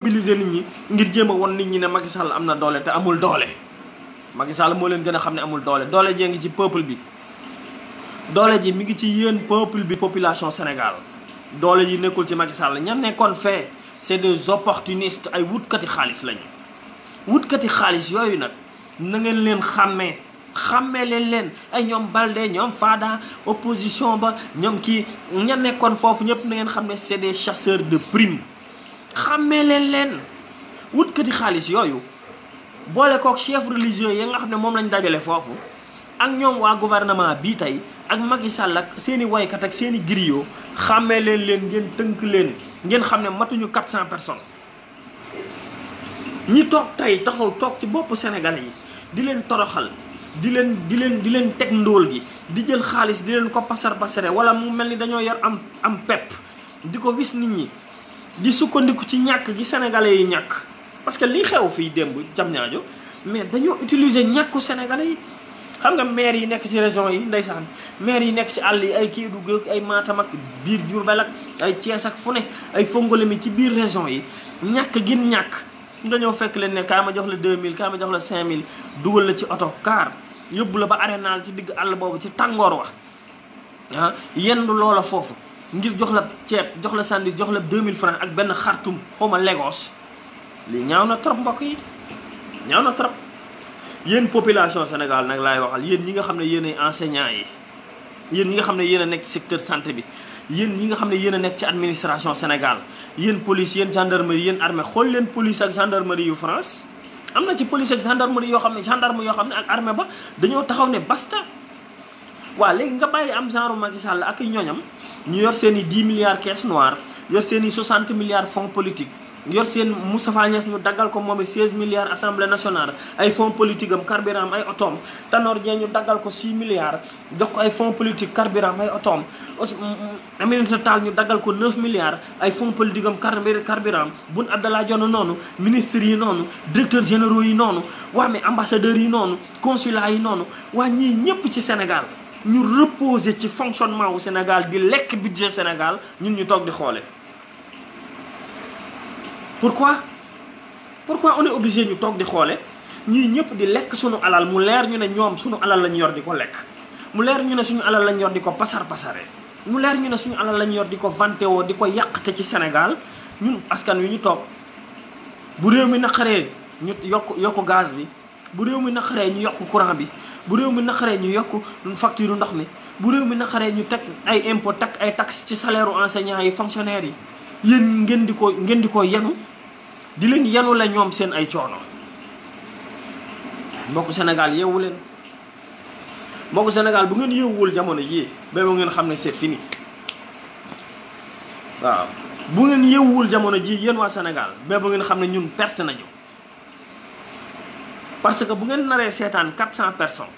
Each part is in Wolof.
mobiliser nit ñi ngir jéem a won nit ñi ne Macky Sall am na doole te amul doole. Macky Sall moo leen gën a xam ne amul doole doole jee ngi ci peuple bi doole ji mi ngi ci yéen peuple bi population Sénégal doole ji nekkul ci Macky Sall ña nekkoon fee c'est des opportunistes ay wutkati xaalis lañu. wutkati xaalis yooyu nag na ngeen leen xàmmee leen ay ñoom Balde ñoom Fada opposition ba ñoom kii ña nekkoon foofu ñëpp na ngeen xam ne c'est des chasseurs de primes xàmmee leen wutkati xaalis yooyu. boole kook chef religieux yi nga xam ne moom lañ dajale foofu ak ñoom waa gouvernement bii tey ak Macky Sall ak seeni woykat ak seeni griot xàmmee leen ngeen tënk leen ngeen xam ne matuñu 400 personnes ñi toog tey taxaw toog ci boppu sénégalais yi di leen toroxal di leen teg ndóol gi di jël xaalis di leen ko pasare wala mu mel ni dañoo yor am pepp di ko wis nit ñi di sukkandiku ci ñàkk gi sénégalais yi ñàkk. parce que lii xew fii démb Diamniadio mais dañoo utiliser ñàkku sénégalais yi xam nga maire yi nekk ci région yi ndeysaan maire yi nekk ci àll yi ay Kédougou ay Matam ak biir Diourbel ak ay Thiès ak fu ne ay Fongolemi ci biir région yi ñàkk gin ñàkk nga ñëw fekk leen ne kaa ma jox la 2000 kaa ma jox la 5000 dugal la ci oto car yóbbu la ba arénal ci digg àll boobu ci tàngoor wax yendu loola foofu ngir jox la ceeb jox la sandwich jox la 2000 francs ak benn xartum xawma Lagos lii ñaaw na trop mbokk yi ñaaw na trop yéen population Sénégal nag laay waxal yéen ñi nga xam ne yéen ay enseignants yi yéen ñi nga xam ne yéen a nekk ci secteur santé bi yéen ñi nga xam ne yéen a nekk ci administration Sénégal yéen police yéen gendarmerie yéen armée xool leen police ak gendarmerie yu France am na ci police ak gendarmerie yoo xam ne gendarme yoo xam ne ak armée ba dañoo taxaw ne basta waaw léegi nga bàyyi am genre Macky Sall ak ñoñam ñu yor seen i 10 milliards caisse noire yor seen i 60 milliards fonds politique yor seen Moustapha Niasse ñu daggal ko moom it 16 milliards assemblée nationale ay fonds politique am carburant ay otoom Tanor Dieng ñu daggal ko 6 milliards jox ko ay fonds politique carburant ay otoom Aminata Tall ñu daggal ko 9 milliards ay fonds politique am carburant Boun Abdallah Dionne noonu ministres yi noonu directeurs généraux yi noonu waa mais ambassadeurs yi noonu consulats yi noonu waa ñii ñëpp ci Sénégal ñu reposer ci fonctionnement wu Sénégal di lekk budget Sénégal ñun ñu toog di xoole pourquoi on est obligé ñu toog di xoole ñii ñëpp di lekk suñu alal mu leer ñu ne ñoom suñu alal lañ yor di ko lekk mu leer ñu ne suñu alal lañ yor di ko pasare mu leer ñu ne suñu alal lañ yor di ko vanté woo di ko yàqte ci Sénégal ñun askan wi ñu toog bu réew mi naqaree ñu yokk gaz bi bu réew mi naqaree ñu yokk courant bi bu réew mi naqaree ñu yokk facture ndox mi bu réew mi naqaree ñu teg ay impôt teg ay taxes ci salaire u enseignants yi fonctionnaires yi yéen ngeen di ko yenu di leen yenu la ñoom seen ay coono mbokku Sénégal yeewu leen mbokku Sénégal bu ngeen yeewuwul jamono jii ba ngeen xam ne c'est fini waaw bu ngeen yeewuwul jamono jii yéen waa Sénégal ba ngeen xam ne ñun perte nañu parce que bu ngeen naree seetaan 400 personnes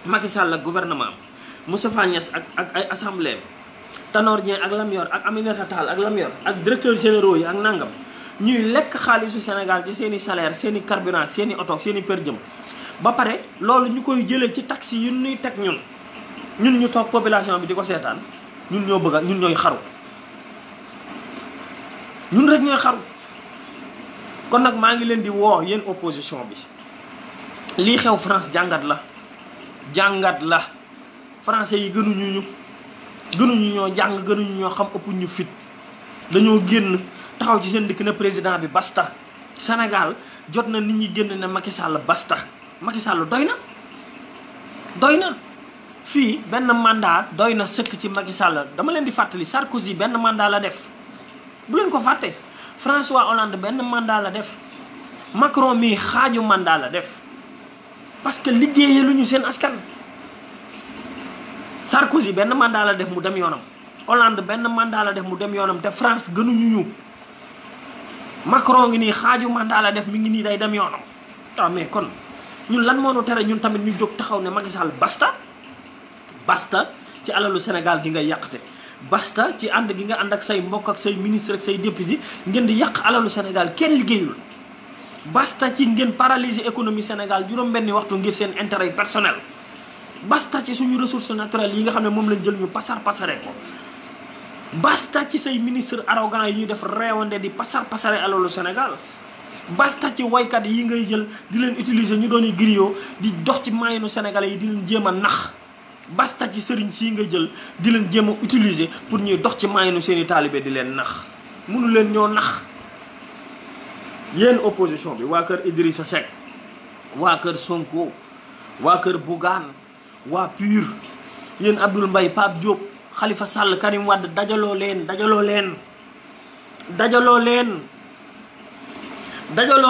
Macky Sall ak gouvernement am Moustapha Niasse ak ay assemblée Tanor Dieng ak lam yor ak Aminata Tall ak lam yor ak directeurs généraux yi ak nangam ñuy lekk xaalisu Sénégal ci seen i salaire seen i carburant seen i oto seen i per diem ba pare loolu ñu koy jëlee ci taxi yu ñuy teg ñun ñu toog population bi di ko seetaan ñun ñoo bëgg ñun ñooy xaru ñun rek ñooy xaru kon nag maa ngi leen di woo yéen opposition bi lii xew France jàngat la français yi gënuñu ñoo jàng gënuñu ñoo xam ëpp ñu fit dañoo génn taxaw ci seen dëkk na président bi basta Sénégal jot na nit ñi génn ne Macky Sall basta Macky Sall doy na fii benn mandat doy na sëkk ci Macky Sall dama leen di fàttali Sarkozy benn mandat la def bu leen ko fàtte François Hollande benn mandat la def Macron mii xaaju mandat la def parce que liggéeyee lu ñu seen askan Sarkozy benn mandat la def mu dem yoonam Hollande benn mandat la def mu dem yoonam te France gënuñu ñu Macron ngi nii xaaju mandat la def mi ngi nii day dem yoonam waaw mais kon ñun lan moo nu tere ñun tamit ñu jóg taxaw ne Macky Sall basta ci alalu Sénégal gi nga yàqte basta ci ànd gi nga ànd ak say mbokk ak say ministre ak say député ngeen di yàq alalu Sénégal kenn liggéeyul basta ci ngeen paralyser économie Sénégal juróom-benni waxtu ngir seen intérêt personnel basta ci suñu ressources naturelles yi nga xam ne moom lañ jël ñu pasare ko basta ci say ministre arrogant yi ñu def réewande di pasare alalu Sénégal. basta ci waykat yi ngay jël di leen utiliser ñu doon griot di dox ci maayanu sénégalais yi di leen jéem a nax. basta ci sëriñ sii nga jël di leen jéem a utiliser pour ñuy dox ci maayanu seeni taalibe di leen nax mënu leen ñoo nax. yéen opposition bi waa kër Idrissa Seck waa kër Sonko waa kër Bougane waa PUR yéen Abdoul Mbaye Pape Diop Khalifa Sall Karim Wade dajaloo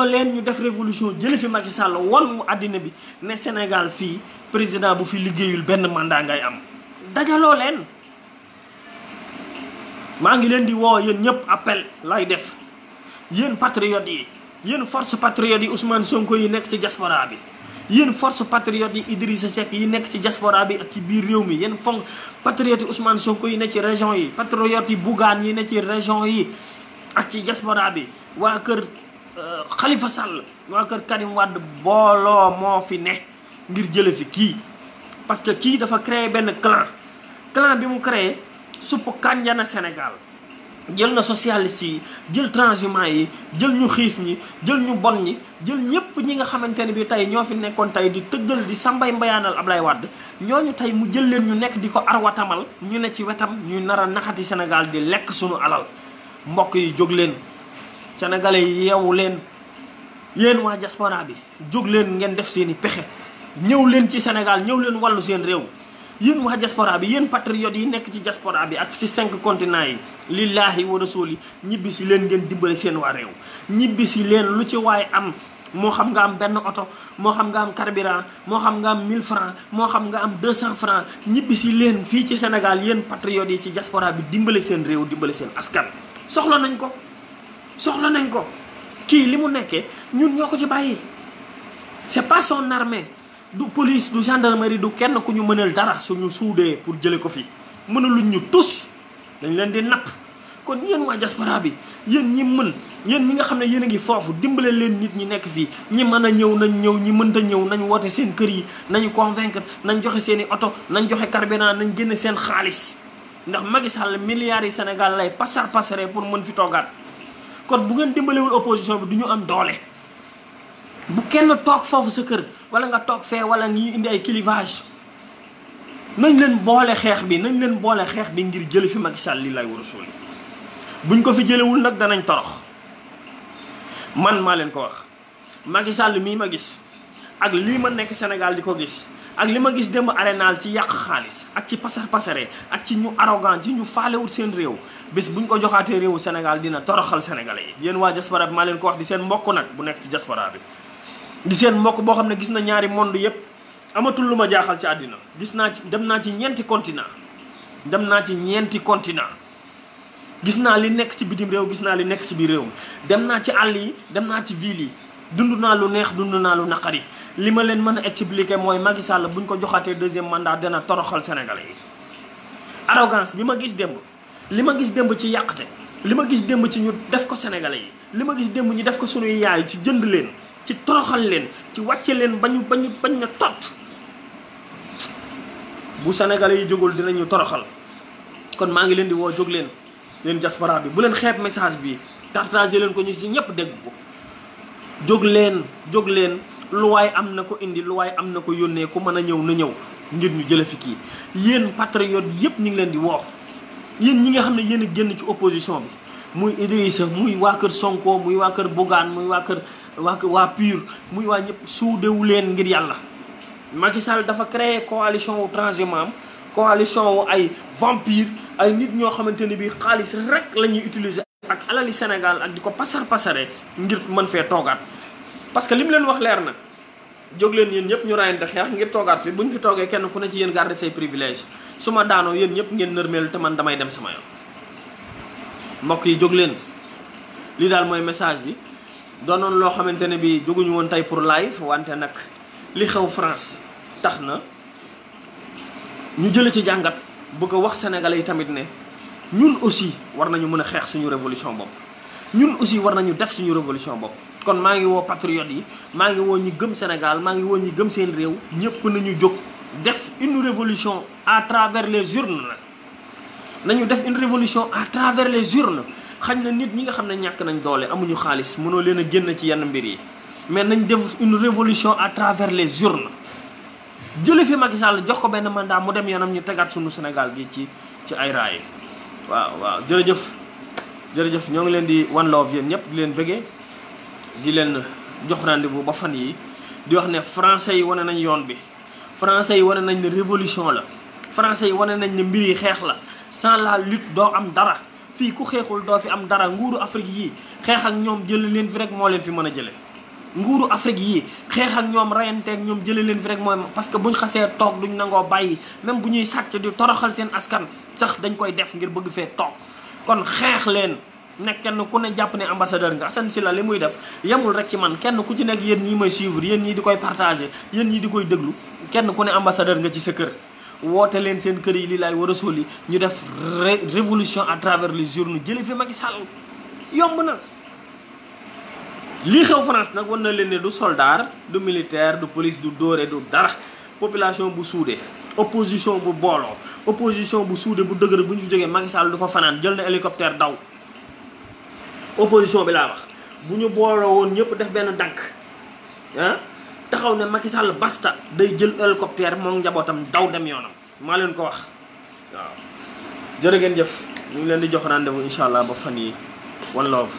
leen ñu def révolution jële fi Macky Sall won mu àddina bi ne Sénégal fii président bu fi liggéeyul benn mandat ngay am. dajaloo leen maa ngi leen di woo yéen ñëpp appel lay def yéen patriotes yi yéen force patriotes yi Ousmane Sonko yi nekk ci diaspora bi. yéen force patriotes yi Idrissa Seck yi nekk ci diaspora bi ak ci biir réew mi yéen fonk patriotes yi Ousmane Sonko yi nekk ci région yi patriotes yi Bougane yi nekk ci région yi ak ci diaspora bi waa kër Khalifa Sall waa kër Karim Wade booloo moo fi ne ngir jële fi kii. parce que kii dafa créé benn clan bi mu créé supp kànja na Sénégal jël na socialiste yi jël transhumant yi jël ñu xiif ñi jël ñu bon ñi jël ñëpp ñi nga xamante ne bi tey ñoo fi nekkoon tey di tëggal di sambay mbayaanal Ablaye Wade ñooñu tey mu jël leen ñu nekk di ko arwatamal ñu ne ci wetam ñuy nar a naxati Sénégal di lekk suñu alal. mbokk yi jóg leen sénégalais yi yeewu leen yéen waa diaspora bi jóg leen ngeen def seen i pexe ñëw leen ci Sénégal ñëw leen wàllu seen réew. yéen waa diaspora bi yéen patriotes yi nekk ci diaspora bi ak ci 5 continents yi lillahi wa rasuli ñibbi si leen ngeen dimbale seen waa réew. ñibbi si leen lu ci waay am moo xam nga am benn oto moo xam nga am carburant moo xam nga am 1000 francs moo xam nga am 200 francs ñibbi si leen fii ci Sénégal yéen patriotes yi ci diaspora bi dimbale seen réew dimbale seen askan. soxla nañ ko kii li mu nekkee ñun ñoo ko ci bàyyi c'est pas son armée. du police du gendarmerie du kenn ku ñu mënal dara suñu suudee pour jële ko fi mënaluñ ñu tus dañ leen di napp. kon yéen waa diaspora bi yéen ñi mën yéen ñi nga xam ne yéen a ngi foofu dimbale leen nit ñi nekk fii ñi mën a ñëw nañ ñëw ñi mënta ñëw nañ woote seen kër yi nañu convaincre nañ joxe seen i oto nañ joxe carburant nañ génne seen xaalis ndax Macky Sall milliards yi Sénégal lay pasare pour mën fi toogaat. kon bu ngeen dimbalewul opposition bi du ñu am doole. bu kenn toog foofu sa kër wala nga toog fee wala ñuy indi ay clivage nañ leen boole xeex bi ngir jële fi Macky Sall li lay war a suuli buñ ko fi jëlewul nag danañ torox. man maa leen ko wax Macky Sall mii ma gis ak lii ma nekk Sénégal di ko gis ak li ma gis démb arénal ci yàq xaalis ak ci pasare ak ci ñu arrogant ci ñu faalewut seen réew bés buñ ko joxaatee réewu Sénégal dina toroxal sénégalais yi. yéen waa diaspora bi maa leen ko wax di seen mbokk nag bu nekk ci diaspora bi di seen mbokk boo xam ne gis na ñaari monde yépp amatul lu ma jaaxal ci àddina dem naa ci ñeenti continent gis naa li nekk ci bitim réew gis naa li nekk ci biir réew mi dem naa ci àll yi dem naa ci ville yi dund naa lu neex dund naa lu naqari li ma leen mën a expliquer mooy Macky Sall buñ ko joxaatee 2e mandat dana toroxal sénégalais yi. arrogance bi ma gis démb li ma gis démb ci yàqte li ma gis démb ci ñu def ko sénégalais yi li ma gis démb ñu def ko sunuy yaay ci jënd leen ci toroxal leen ci wàcce leen bañ na tot bu sénégalais yi jógul dinañu toroxal. kon maa ngi leen di woo jóg leen diaspora bi bu leen xeeb message bi partagé leen ko ñu si ñëpp dégg ko. jóg leen lu waay am na ko indi lu waay am na ko yónnee ku mën a ñëw na ñëw ngir ñu jële fi kii. yéen patriotes yëpp ñu ngi leen di woo yéen ñi nga xam ne yéen a génn ci opposition bi muy Idrissa muy waa kër Sonko muy waa kër Bougane muy waa PUR muy waa ñëpp suudewu leen ngir yàlla. Macky Sall dafa créé coalition wu transhumant coalition wu ay vampire ay nit ñoo xamante ne bii xaalis rek la ñuy utiliser ak alali Sénégal ak di ko pasare ngir mën fee toogaat. parce que li mu leen wax leer na jóg leen yéen ñëpp ñu rayante xeex ngir toogaat fi bu ñu fi toogee kenn ku ne ci yéen garder say privilèges su ma daanoo yéen ñëpp ngeen nërmeel te man damay dem sama yoon. mbokk yi jóg leen lii daal mooy message bi doonoon loo xamante ne bi jóguñu woon tey pour live wante nag li xew France tax na ñu jële ci jàngat bëgg a wax sénégalais yi tamit ne ñun aussi war nañu mën a xeex suñu révolution bopp ñun aussi war nañu def suñu révolution bopp. kon maa ngi woo patriotes yi maa ngi woo ñi gëm Sénégal maa ngi woo ñi gëm seen réew ñëpp nañu jóg def une révolution à travers les urnes nag nañu def une révolution à travers les urnes. xañ na nit ñi nga xam ne ñàkk nañ doole amuñu xaalis mënoo leen a génn ci yenn mbir yi mais nañ def une révolution à travers les urnes. jële fi Macky Sall jox ko benn mandat mu dem yoonam ñu tegaat suñu Sénégal gi ci ay raay. waaw jërëjëf ñoo ngi leen di one love yéen ñëpp di leen bëggee di leen jox rendez-vous ba fan yi di wax ne français yi wane nañ yoon bi. français yi wane nañ ne révolution la. français yi wane nañ ne mbir yi xeex la. sans la lutte doo am dara. fii ku xeexul doo fi am dara. nguuru Afrique yii xeex ak ñoom jële leen fi rek moo leen fi mën a jële nguuru Afrique yii xeex ak ñoom reyanteeg ñoom jële leen fi rek mooy parce que buñ xasee toog duñ nangoo bàyyi même bu ñuy sàcc di toroxal seen askan sax dañ koy def ngir bëgg fee toog. kon xeex leen nekk kenn ku ne jàpp ne ambassadeur nga Assane Sylla li muy def yemul rek ci man kenn ku ci nekk yéen ñii may suivre yéen ñii di koy partager yéen ñii di koy déglu kenn ku ne ambassadeur nga ci sa kër. woote leen seen kër yi li laay war a sóoli ñu def révolution à travers les urnes jële fi Macky Sall yomb na. lii xew France nag wan na leen ne du soldat du militaire du police du dóore du dara population bu suudee opposition bu booloo opposition bu suudee bu dëgër bu ñu fi jógee Macky Sall du fa fanaan jël na hélicoptère daw. opposition bi laa wax bu ñu booloo woon ñëpp def benn dànk taxaw ne Macky Sall basta day jël hélicoptère moom njabootam daw dem yoonam maa leen ko wax waaw. jërë ngeen jëf ñu ngi leen di jox rendez-vous incha allah ba fan yi one love.